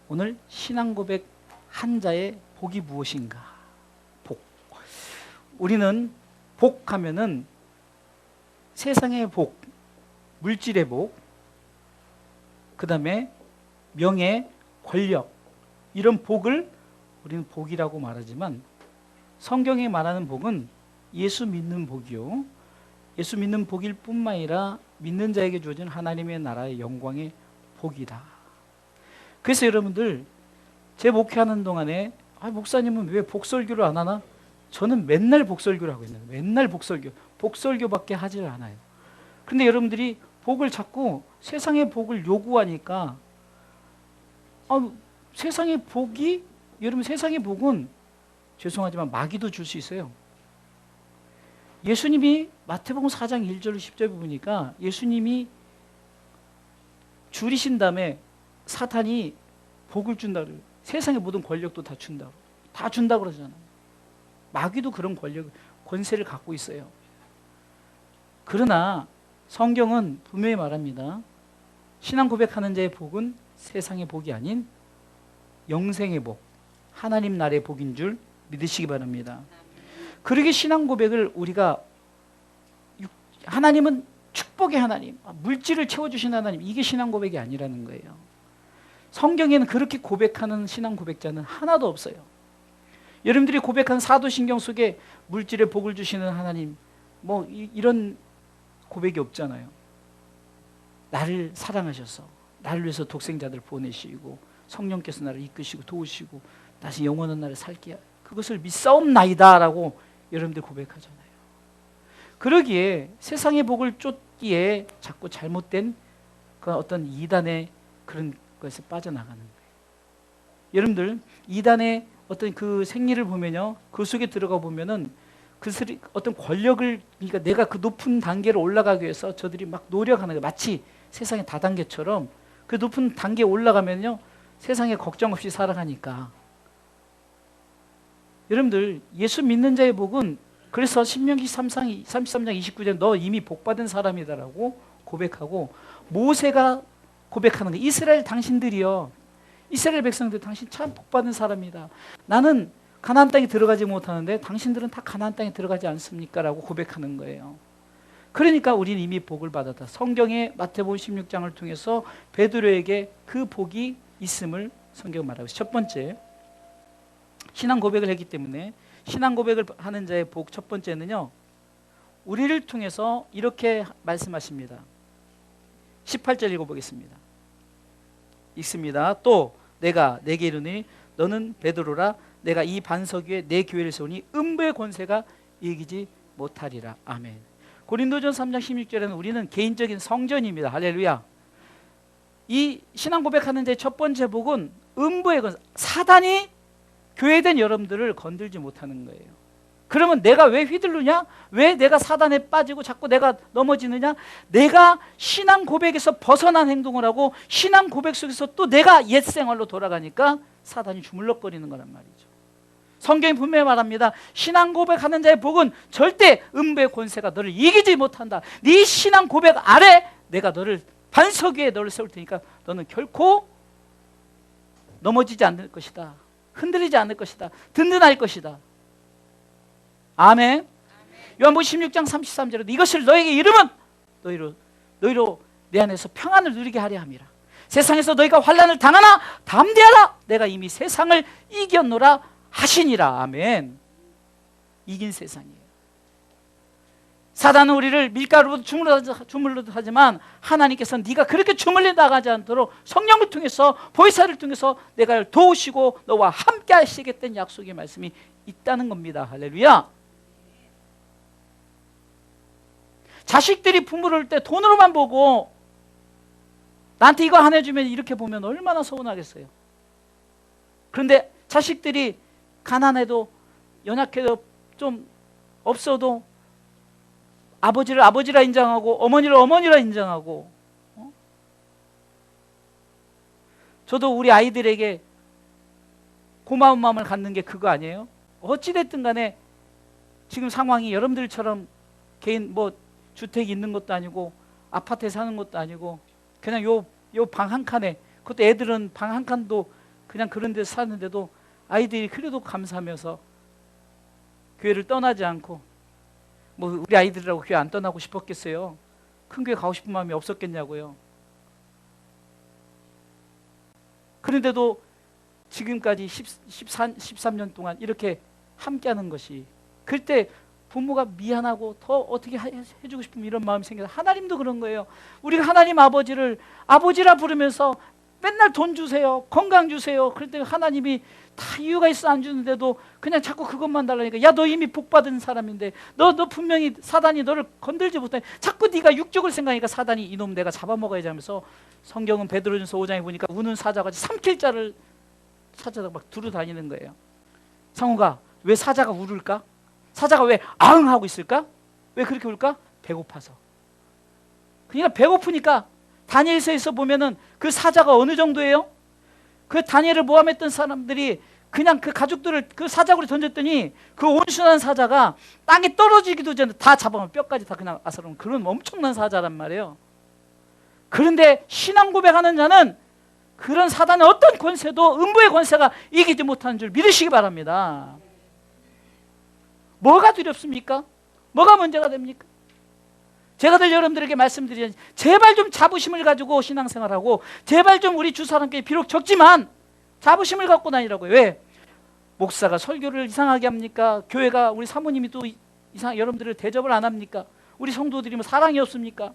오늘 신앙 고백 한 자의 복이 무엇인가? 복. 우리는 복하면은 세상의 복, 물질의 복, 그 다음에 명예, 권력, 이런 복을 우리는 복이라고 말하지만 성경에 말하는 복은 예수 믿는 복이요, 예수 믿는 복일 뿐만 아니라 믿는 자에게 주어진 하나님의 나라의 영광의 복이다. 그래서 여러분들, 제 목회하는 동안에 목사님은 왜 복설교를 안 하나? 저는 맨날 복설교를 하고 있는 거예요. 맨날 복설교밖에 하질 않아요. 그런데 여러분들이 복을 자꾸 세상의 복을 요구하니까 세상의 복이, 여러분 세상의 복은 죄송하지만 마귀도 줄 수 있어요. 예수님이 마태복음 4장 1절 10절 보니까 예수님이 줄이신 다음에 사탄이 복을 준다 그래요. 세상의 모든 권력도 다 준다고. 다 준다고 그러잖아요. 마귀도 그런 권세를 갖고 있어요. 그러나 성경은 분명히 말합니다. 신앙 고백하는 자의 복은 세상의 복이 아닌 영생의 복, 하나님 나라의 복인 줄 믿으시기 바랍니다. 그러게 신앙 고백을 우리가, 하나님은 축복의 하나님, 물질을 채워주신 하나님, 이게 신앙 고백이 아니라는 거예요. 성경에는 그렇게 고백하는 신앙 고백자는 하나도 없어요. 여러분들이 고백한 사도신경 속에 물질의 복을 주시는 하나님, 이런 고백이 없잖아요. 나를 사랑하셔서 나를 위해서 독생자들 보내시고 성령께서 나를 이끄시고 도우시고 다시 영원한 나를 살게, 그것을 믿사옵나이다 라고 여러분들 고백하잖아요. 그러기에 세상의 복을 쫓기에 자꾸 잘못된 그 어떤 이단의 그런 것에 빠져나가는 거예요. 여러분들, 이단의 어떤 그 생리를 보면요, 그 속에 들어가 보면은 어떤 권력을, 그러니까 내가 그 높은 단계를 올라가기 위해서 저들이 막 노력하는 거예요. 마치 세상의 다단계처럼 그 높은 단계에 올라가면요, 세상에 걱정 없이 살아가니까. 여러분들, 예수 믿는 자의 복은, 그래서 신명기 33장 29절 너 이미 복받은 사람이다라고 고백하고, 모세가 고백하는 거예요. 이스라엘 당신들이요, 이스라엘 백성들, 당신 참 복받은 사람이다. 나는 가나안 땅에 들어가지 못하는데 당신들은 다 가나안 땅에 들어가지 않습니까? 라고 고백하는 거예요. 그러니까 우리는 이미 복을 받았다. 성경의 마태복음 16장을 통해서 베드로에게 그 복이 있음을 성경은 말하고 있어요. 첫 번째, 신앙 고백을 했기 때문에 신앙 고백을 하는 자의 복 첫 번째는요, 우리를 통해서 이렇게 말씀하십니다. 18절 읽어보겠습니다. 읽습니다. 또 내가 내게 이르니 너는 베드로라, 내가 이 반석 위에 내 교회를 세우니 음부의 권세가 이기지 못하리라. 아멘. 고린도전서 3장 16절에는 우리는 개인적인 성전입니다. 할렐루야. 이 신앙 고백하는 자의 첫 번째 복은 음부의 권세, 사단이 교회된 여러분들을 건들지 못하는 거예요. 그러면 내가 왜 휘둘르냐? 왜 내가 사단에 빠지고 자꾸 내가 넘어지느냐? 내가 신앙 고백에서 벗어난 행동을 하고 신앙 고백 속에서 또 내가 옛 생활로 돌아가니까 사단이 주물럭거리는 거란 말이죠. 성경이 분명히 말합니다. 신앙 고백하는 자의 복은 절대 음부의 권세가 너를 이기지 못한다. 네 신앙 고백 아래 내가 너를, 반석 위에 너를 세울 테니까 너는 결코 넘어지지 않을 것이다. 흔들리지 않을 것이다. 든든할 것이다. 아멘. 요한복음 16장 33절에 이것을 너에게 이르면 너희로 내 안에서 평안을 누리게 하려 함이라. 세상에서 너희가 환난을 당하나 담대하라. 내가 이미 세상을 이겼노라 하시니라. 아멘. 이긴 세상이에요. 사단은 우리를 밀가루로 주물러도 하지만 하나님께서는 네가 그렇게 주물려 나가지 않도록 성령을 통해서, 보혜사를 통해서 내가 도우시고 너와 함께 하시겠다는 약속의 말씀이 있다는 겁니다. 할렐루야. 자식들이 부모를 때 돈으로만 보고 나한테 이거 안 해주면 이렇게 보면 얼마나 서운하겠어요. 그런데 자식들이 가난해도 연약해도 좀 없어도 아버지를 아버지라 인정하고 어머니를 어머니라 인정하고, 저도 우리 아이들에게 고마운 마음을 갖는 게 그거 아니에요? 어찌됐든 간에 지금 상황이 여러분들처럼 개인 주택이 있는 것도 아니고 아파트에 사는 것도 아니고 그냥 요 방 한 칸에, 그것도 애들은 방 한 칸도 그냥 그런 데서 사는데도 아이들이 그래도 감사하면서 교회를 떠나지 않고, 뭐 우리 아이들이라고 교회 안 떠나고 싶었겠어요? 큰 교회 가고 싶은 마음이 없었겠냐고요. 그런데도 지금까지 13년 동안 이렇게 함께하는 것이, 그때 부모가 미안하고 더 어떻게 해주고 싶으면 이런 마음이 생겨서, 하나님도 그런 거예요. 우리가 하나님 아버지를 아버지라 부르면서 맨날 돈 주세요, 건강 주세요. 그런데 하나님이 다 이유가 있어 안 주는데도 그냥 자꾸 그것만 달라니까, 야 너 이미 복받은 사람인데, 너 분명히 사단이 너를 건들지 못해, 자꾸 네가 육적을 생각하니까 사단이 이놈 내가 잡아먹어야지 하면서, 성경은 베드로전서 5장에 보니까 우는 사자같이 삼킬 자를 찾아다 막 두루 다니는 거예요. 상우가 왜 사자가 울을까? 사자가 왜 아응 하고 있을까? 왜 그렇게 울까? 배고파서. 그러니까 배고프니까. 다니엘서에서 보면은 그 사자가 어느 정도예요? 그 다니엘을 모함했던 사람들이 그냥 그 가족들을 그 사자굴에 던졌더니 그 온순한 사자가 땅에 떨어지기도 전에 다 잡아먹으면 뼈까지 다 그냥 아사로운 그런 엄청난 사자란 말이에요. 그런데 신앙 고백하는 자는 그런 사단의 어떤 권세도 음부의 권세가 이기지 못하는 줄 믿으시기 바랍니다. 뭐가 두렵습니까? 뭐가 문제가 됩니까? 제가 늘 여러분들에게 말씀드리는, 제발 좀 자부심을 가지고 신앙생활하고, 제발 좀 우리 주사람께 비록 적지만 자부심을 갖고 다니라고요. 왜? 목사가 설교를 이상하게 합니까? 교회가, 우리 사모님이 또 여러분들을 대접을 안 합니까? 우리 성도들이 뭐 사랑이 없습니까?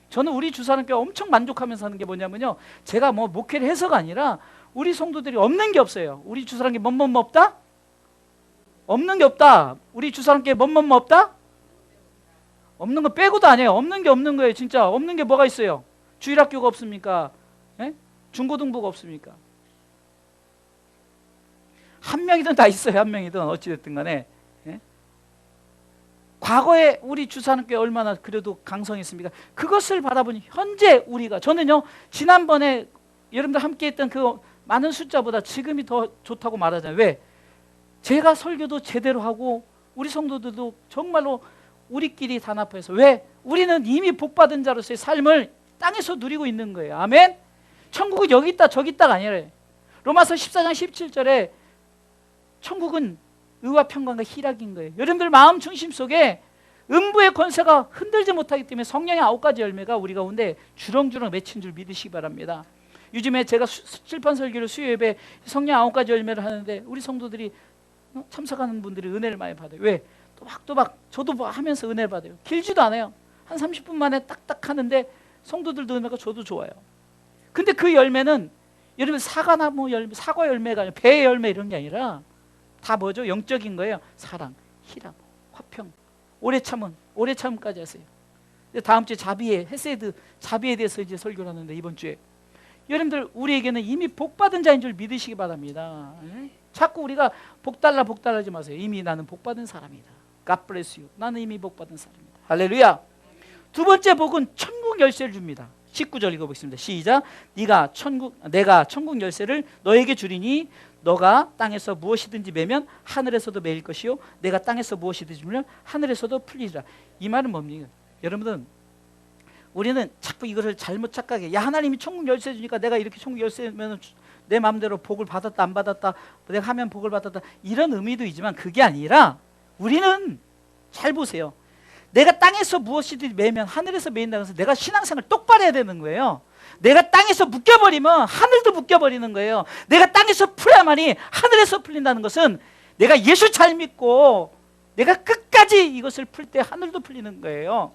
저는 우리 주사람께 엄청 만족하면서 하는 게 뭐냐면요, 제가 뭐 목회를 해서가 아니라 우리 성도들이 없는 게 없어요. 우리 주사람께 뭐뭐 없다? 없는 게 없다. 우리 주사람께 뭐뭐 없다? 없는 거 빼고도 아니에요. 없는 게 없는 거예요. 진짜 없는 게 뭐가 있어요? 주일학교가 없습니까? 예? 중고등부가 없습니까? 한 명이든 다 있어요. 한 명이든 어찌됐든 간에. 예? 과거에 우리 주사님께 얼마나 그래도 강성했습니까? 그것을 바라보니 현재 우리가, 저는요 지난번에 여러분들 함께 했던 그 많은 숫자보다 지금이 더 좋다고 말하잖아요. 왜? 제가 설교도 제대로 하고 우리 성도들도 정말로 우리끼리 단합해서, 왜? 우리는 이미 복받은 자로서의 삶을 땅에서 누리고 있는 거예요. 아멘? 천국은 여기 있다 저기 있다가 아니라, 로마서 14장 17절에 천국은 의와 평강과 희락인 거예요. 여러분들 마음 중심 속에 음부의 권세가 흔들지 못하기 때문에 성령의 9가지 열매가 우리 가운데 주렁주렁 맺힌 줄 믿으시기 바랍니다. 요즘에 제가 칠판 설교를 수요예배 성령 9가지 열매를 하는데, 우리 성도들이 참석하는 분들이 은혜를 많이 받아요. 왜? 또박또박 저도 뭐 하면서 은혜를 받아요. 길지도 않아요. 한 30분 만에 딱딱 하는데 성도들도 은혜가, 저도 좋아요. 근데 그 열매는 여러분 사과나무 열매, 사과 열매가 아니라 배의 열매 이런 게 아니라 다 뭐죠? 영적인 거예요. 사랑, 희락, 화평, 오래 참음까지 하세요. 다음 주에 자비에, 헤세드 자비에 대해서 이제 설교를 하는데, 이번 주에 여러분들 우리에게는 이미 복받은 자인 줄 믿으시기 바랍니다. 자꾸 우리가 복달라 하지 마세요. 이미 나는 복받은 사람이다. God bless you. 나는 이미 복받은 사람이다. 할렐루야. 두 번째 복은 천국 열쇠를 줍니다. 19절 읽어보겠습니다. 시작. 내가 천국 열쇠를 너에게 주리니 너가 땅에서 무엇이든지 매면 하늘에서도 매일 것이요 내가 땅에서 무엇이든지 물면 하늘에서도 풀리리라. 이 말은 뭡니까? 여러분들은, 우리는 자꾸 이거를 잘못 착각해. 야, 하나님이 천국 열쇠 주니까 내가 이렇게 천국 열쇠면 내 마음대로 복을 받았다 안 받았다, 내가 하면 복을 받았다, 이런 의미도 있지만 그게 아니라, 우리는 잘 보세요. 내가 땅에서 무엇이든지 매면 하늘에서 매인다고 해서 내가 신앙생활 똑바로 해야 되는 거예요. 내가 땅에서 묶여버리면 하늘도 묶여버리는 거예요. 내가 땅에서 풀어야만이 하늘에서 풀린다는 것은, 내가 예수 잘 믿고 내가 끝까지 이것을 풀 때 하늘도 풀리는 거예요.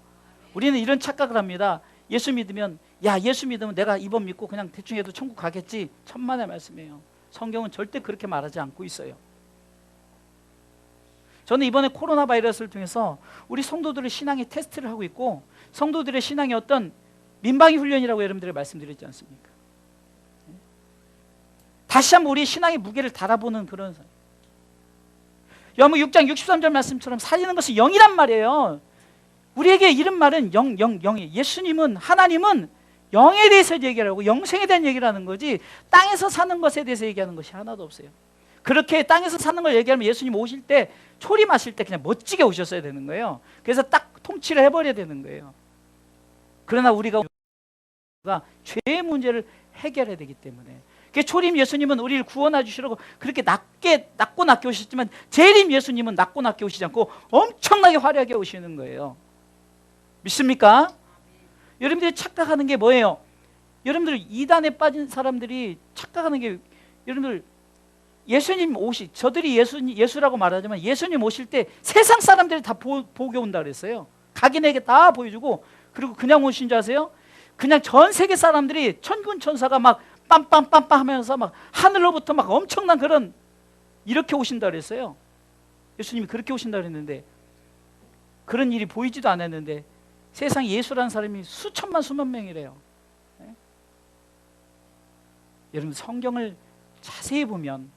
우리는 이런 착각을 합니다. 예수 믿으면, 야 예수 믿으면 내가 이번 믿고 그냥 대충 해도 천국 가겠지. 천만의 말씀이에요. 성경은 절대 그렇게 말하지 않고 있어요. 저는 이번에 코로나 바이러스를 통해서 우리 성도들의 신앙의 테스트를 하고 있고, 성도들의 신앙의 어떤 민방위 훈련이라고 여러분들에게 말씀드렸지 않습니까? 다시 한번 우리 신앙의 무게를 달아보는 그런, 요한복음 6장 63절 말씀처럼 살리는 것이 영이란 말이에요. 우리에게 이런 말은 영이, 예수님은, 하나님은 영에 대해서 얘기하고 영생에 대한 얘기를 하는 거지, 땅에서 사는 것에 대해서 얘기하는 것이 하나도 없어요. 그렇게 땅에서 사는 걸 얘기하면 예수님 오실 때, 초림하실 때 그냥 멋지게 오셨어야 되는 거예요. 그래서 딱 통치를 해버려야 되는 거예요. 그러나 우리가 죄의 문제를 해결해야 되기 때문에, 초림 예수님은 우리를 구원해 주시려고 그렇게 낮고 낮게 오셨지만, 재림 예수님은 낮고 낮게 오시지 않고 엄청나게 화려하게 오시는 거예요. 믿습니까? 여러분들이 착각하는 게 뭐예요? 여러분들 이단에 빠진 사람들이 착각하는 게, 여러분들 예수님 저들이 예수라고 말하지만 예수님 오실 때 세상 사람들이 다 보게 온다 그랬어요. 각인에게 다 보여주고, 그리고 그냥 오신 줄 아세요? 그냥 전 세계 사람들이 천군 천사가 막 빰빰빰빰 하면서 막 하늘로부터 막 엄청난 그런, 이렇게 오신다 그랬어요. 예수님이 그렇게 오신다 그랬는데 그런 일이 보이지도 않았는데 세상에 예수라는 사람이 수천만 수만 명이래요. 네? 여러분 성경을 자세히 보면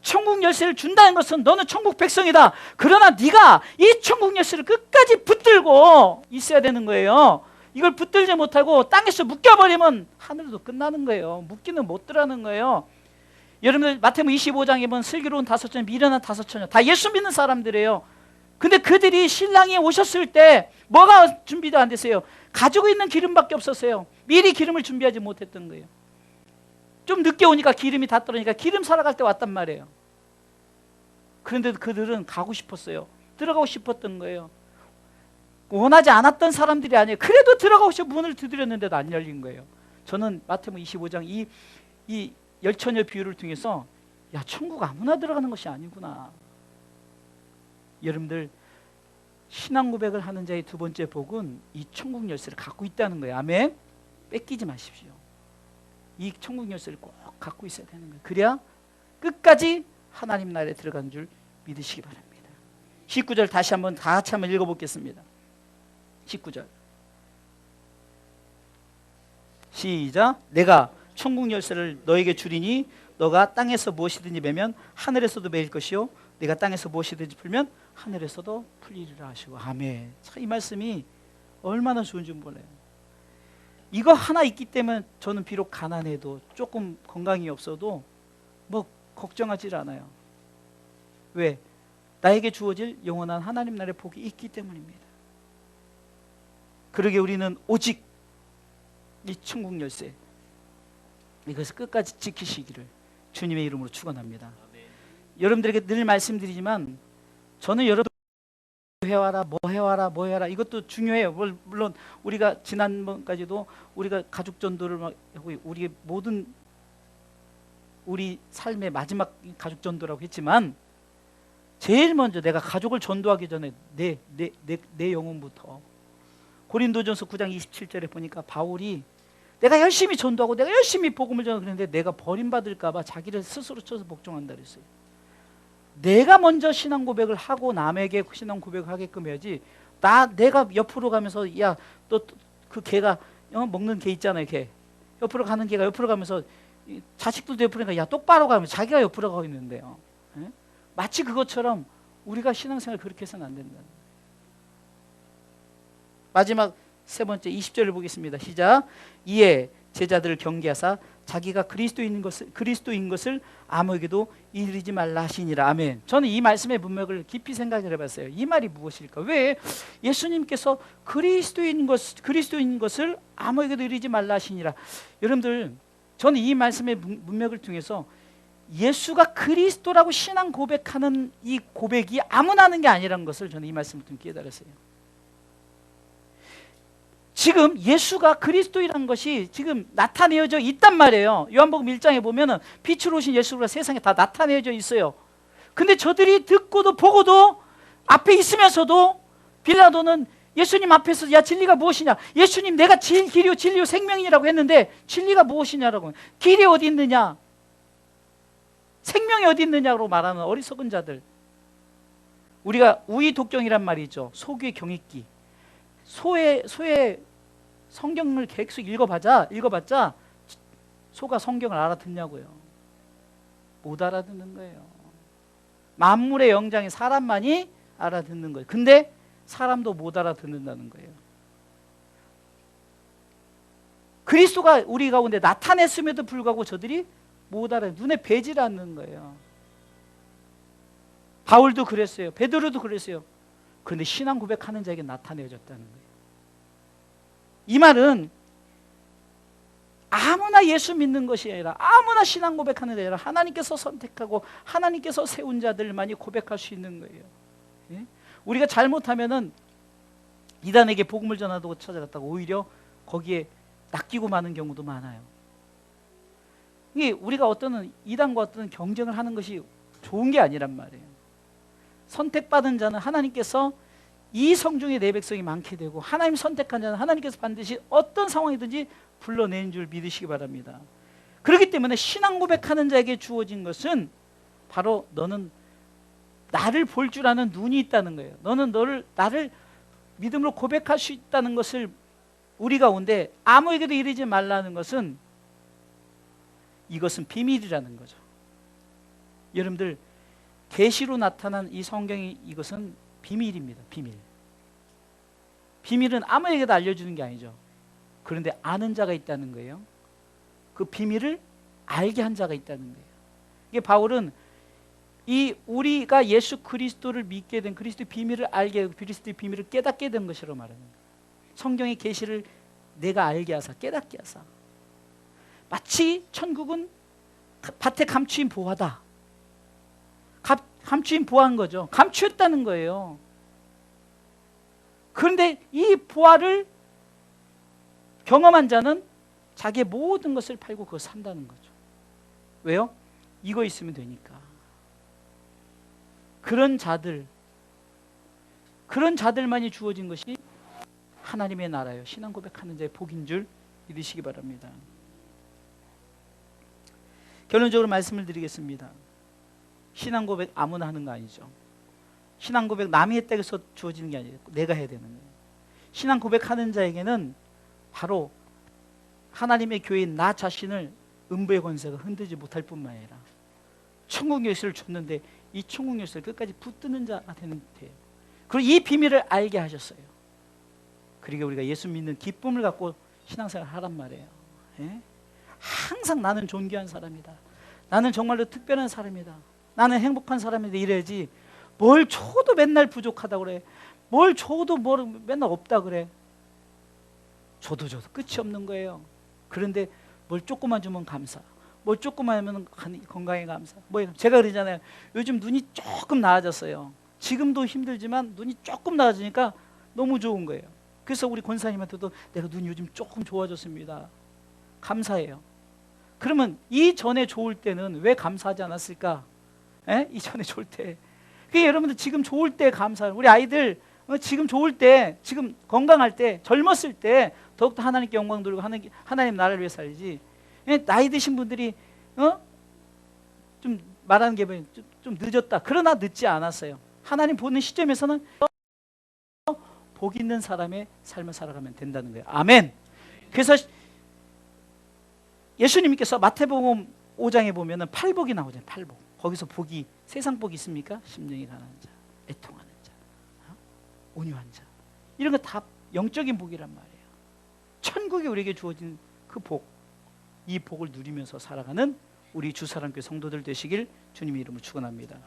천국 열쇠를 준다는 것은 너는 천국 백성이다. 그러나 네가 이 천국 열쇠를 끝까지 붙들고 있어야 되는 거예요. 이걸 붙들지 못하고 땅에서 묶여버리면 하늘도 끝나는 거예요. 묶기는 못 들어가는 거예요. 여러분들 마태복음 25장에 보면 슬기로운 5처녀, 미련한 5처녀 다 예수 믿는 사람들이에요. 근데 그들이 신랑이 오셨을 때 뭐가 준비도 안 됐어요? 가지고 있는 기름밖에 없었어요. 미리 기름을 준비하지 못했던 거예요. 좀 늦게 오니까 기름이 다 떨어지니까 기름 사러 갈 때 왔단 말이에요. 그런데도 그들은 가고 싶었어요. 들어가고 싶었던 거예요. 원하지 않았던 사람들이 아니에요. 그래도 들어가고 싶어 문을 두드렸는데도 안 열린 거예요. 저는 마태복음 25장 이 열처녀 비유를 통해서 야, 천국 아무나 들어가는 것이 아니구나. 여러분들 신앙 고백을 하는 자의 두 번째 복은 이 천국 열쇠를 갖고 있다는 거예요. 아멘. 뺏기지 마십시오. 이 천국 열쇠를 꼭 갖고 있어야 되는 거예요. 그래야 끝까지 하나님 나라에 들어가는 줄 믿으시기 바랍니다. 19절 다시 한번 다 같이 한번 읽어보겠습니다. 19절 시작. 내가 천국 열쇠를 너에게 주리니 너가 땅에서 무엇이든지 매면 하늘에서도 매일 것이요 내가 땅에서 무엇이든지 풀면 하늘에서도 풀리리라 하시고. 아멘. 참 이 말씀이 얼마나 좋은지 몰라요. 이거 하나 있기 때문에 저는 비록 가난해도 조금 건강이 없어도 뭐 걱정하지 않아요. 왜? 나에게 주어질 영원한 하나님 나라의 복이 있기 때문입니다. 그러게 우리는 오직 이 천국 열쇠 이것을 끝까지 지키시기를 주님의 이름으로 축원합니다. 여러분들에게 늘 말씀드리지만 저는 여러분 해와라 뭐 해와라 이것도 중요해요. 물론 우리가 지난번까지도 우리가 가족 전도를 막 하고 우리 모든 우리 삶의 마지막 가족 전도라고 했지만 제일 먼저 내가 가족을 전도하기 전에 내 영혼부터. 고린도전서 9장 27절에 보니까 바울이 내가 열심히 전도하고 내가 열심히 복음을 전하고 그랬는데 내가 버림받을까 봐 자기를 스스로 쳐서 복종한다 그랬어요. 내가 먼저 신앙 고백을 하고 남에게 신앙 고백을 하게끔 해야지. 내가 옆으로 가면서 야 또 그 개가 먹는 개 있잖아요. 개 옆으로 가는 개가 옆으로 가면서 자식들도 옆으로 가니까 야 똑바로 가면 자기가 옆으로 가고 있는데요. 예? 마치 그것처럼 우리가 신앙생활 그렇게 해서는 안 된다. 마지막 세 번째 20절을 보겠습니다. 시작. 이에 제자들을 경계하사 자기가 그리스도인 것을 아무에게도 이르지 말라 하시니라. 아멘. 저는 이 말씀의 문맥을 깊이 생각을 해봤어요. 이 말이 무엇일까? 왜 예수님께서 그리스도인 것을 아무에게도 이르지 말라 하시니라. 여러분들 저는 이 말씀의 문맥을 통해서 예수가 그리스도라고 신앙 고백하는 이 고백이 아무나 하는 게 아니라는 것을 저는 이 말씀을 통해 깨달았어요. 지금 예수가 그리스도이라는 것이 지금 나타내어져 있단 말이에요. 요한복음 1장에 보면은 빛으로 오신 예수가 세상에 다 나타내어져 있어요. 근데 저들이 듣고도 보고도 앞에 있으면서도 빌라도는 예수님 앞에서 야 진리가 무엇이냐? 예수님 내가 길이요 진리요 생명이라고 했는데 진리가 무엇이냐라고. 길이 어디 있느냐? 생명이 어디 있느냐고 말하는 어리석은 자들. 우리가 우의독경이란 말이 있죠. 소귀의 경익기. 소의 성경을 계속 읽어봤자 소가 성경을 알아듣냐고요. 못 알아듣는 거예요. 만물의 영장인 사람만이 알아듣는 거예요. 근데 사람도 못 알아듣는다는 거예요. 그리스도가 우리 가운데 나타냈음에도 불구하고 저들이 못 알아요. 눈에 뵈질 않는 거예요. 바울도 그랬어요. 베드로도 그랬어요. 그런데 신앙 고백하는 자에게 나타내어졌다는 거예요. 이 말은 아무나 예수 믿는 것이 아니라, 아무나 신앙 고백하는 게 아니라 하나님께서 선택하고 하나님께서 세운 자들만이 고백할 수 있는 거예요. 예? 우리가 잘못하면은 이단에게 복음을 전하다고 찾아갔다가 오히려 거기에 낚이고 마는 경우도 많아요. 이게 우리가 어떤 이단과 어떤 경쟁을 하는 것이 좋은 게 아니란 말이에요. 선택받은 자는 하나님께서 이 성중에 내 백성이 많게 되고, 하나님 선택한 자는 하나님께서 반드시 어떤 상황이든지 불러내는 줄 믿으시기 바랍니다. 그렇기 때문에 신앙 고백하는 자에게 주어진 것은 바로 너는 나를 볼 줄 아는 눈이 있다는 거예요. 너는 나를 믿음으로 고백할 수 있다는 것을 우리 가운데 아무에게도 이르지 말라는 것은, 이것은 비밀이라는 거죠. 여러분들, 계시로 나타난 이 성경이 이것은 비밀입니다. 비밀. 비밀은 아무에게도 알려주는 게 아니죠. 그런데 아는 자가 있다는 거예요. 그 비밀을 알게 한 자가 있다는 거예요. 이게 바울은 우리가 예수 그리스도를 믿게 된, 그리스도의 비밀을 알게 하고 그리스도의 비밀을 깨닫게 된 것이라고 말하는 거예요. 성경의 계시를 내가 알게 하사, 깨닫게 하사. 마치 천국은 밭에 감추인 보화다. 감추인 보화인 거죠. 감추었다는 거예요. 그런데 이 보화를 경험한 자는 자기의 모든 것을 팔고 그걸 산다는 거죠. 왜요? 이거 있으면 되니까. 그런 자들만이 주어진 것이 하나님의 나라요, 신앙 고백하는 자의 복인 줄 믿으시기 바랍니다. 결론적으로 말씀을 드리겠습니다. 신앙 고백 아무나 하는 거 아니죠. 신앙 고백 남이 했다고 해서 주어지는 게 아니에요. 내가 해야 되는 거예요. 신앙 고백하는 자에게는 바로 하나님의 교회인 나 자신을 음부의 권세가 흔들지 못할 뿐만 아니라 천국 열쇠를 줬는데 이 천국 열쇠를 끝까지 붙드는 자가 되는 돼요. 그리고 이 비밀을 알게 하셨어요. 그러니까 우리가 예수 믿는 기쁨을 갖고 신앙생활 하란 말이에요. 예? 항상 나는 존귀한 사람이다. 나는 정말로 특별한 사람이다. 나는 행복한 사람이다. 이래야지 뭘 줘도 맨날 부족하다고 그래. 뭘 줘도 맨날 없다 그래. 줘도 끝이 없는 거예요. 그런데 뭘 조금만 주면 감사. 뭘 조금만 하면 건강에 감사. 제가 그러잖아요. 요즘 눈이 조금 나아졌어요. 지금도 힘들지만 눈이 조금 나아지니까 너무 좋은 거예요. 그래서 우리 권사님한테도 내가 눈이 요즘 조금 좋아졌습니다. 감사해요. 그러면 이전에 좋을 때는 왜 감사하지 않았을까? 이전에 좋을 때. 그러니까 여러분들 지금 좋을 때 감사해요. 우리 아이들 지금 좋을 때, 지금 건강할 때, 젊었을 때 더욱더 하나님께 영광 돌리고 하나님 나라를 위해 살지. 나이 드신 분들이 좀 말하는 게 좀 늦었다. 그러나 늦지 않았어요. 하나님 보는 시점에서는 복 있는 사람의 삶을 살아가면 된다는 거예요. 아멘. 그래서 예수님께서 마태복음 5장에 보면은 팔복이 나오잖아요. 팔복. 거기서 복이, 세상 복이 있습니까? 심령이 가난한 자, 애통하는 자, 온유한 자, 이런 거 다 영적인 복이란 말이에요. 천국이 우리에게 주어진 그 복, 이 복을 누리면서 살아가는 우리 주사랑교회 성도들 되시길 주님의 이름으로 축원합니다.